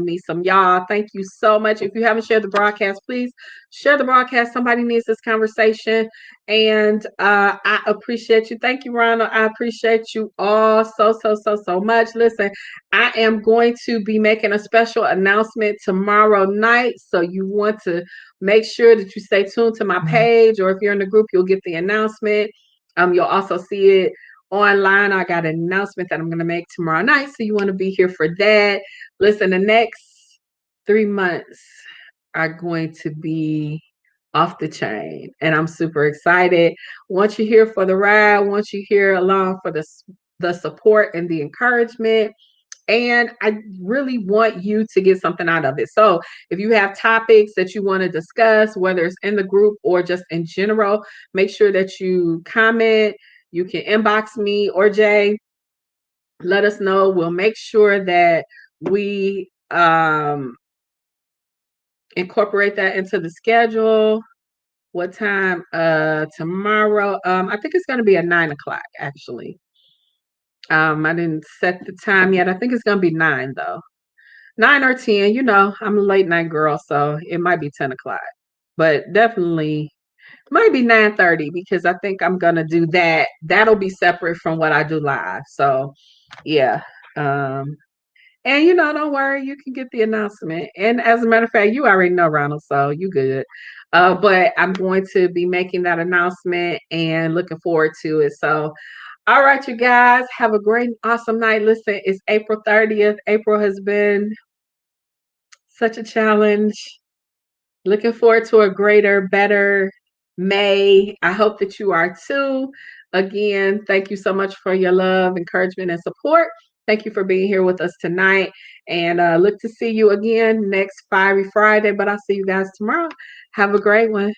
me some y'all. Thank you so much. If you haven't shared the broadcast, please share the broadcast. Somebody needs this conversation, and I appreciate you. Thank you, Ronald. I appreciate you all so much. Listen, I am going to be making a special announcement tomorrow night, so you want to make sure that you stay tuned to my page, or if you're in the group, you'll get the announcement. You'll also see it online. I got an announcement that I'm going to make tomorrow night, so you want to be here for that. Listen, the next 3 months are going to be off the chain, and I'm super excited. Once you're here for the ride, once you're here along for the support and the encouragement, and I really want you to get something out of it. So if you have topics that you want to discuss, whether it's in the group or just in general, make sure that you comment. You can inbox me or Jay. Let us know. We'll make sure that we incorporate that into the schedule. What time? Tomorrow. I think it's going to be at 9 o'clock. Actually, I didn't set the time yet. I think it's going to be 9 though. 9 or 10, I'm a late night girl, so it might be 10 o'clock. But definitely might be 9:30 because I think I'm gonna do that. That'll be separate from what I do live. So yeah. Um and don't worry, you can get the announcement. And as a matter of fact, you already know Ronald, so you good. But I'm going to be making that announcement and looking forward to it. So all right, you guys, have a great, awesome night. Listen, it's April 30th. April has been such a challenge. Looking forward to a greater, better May. I hope that you are too. Again, thank you so much for your love, encouragement, and support. Thank you for being here with us tonight. And look to see you again next Fiery Friday. But I'll see you guys tomorrow. Have a great one.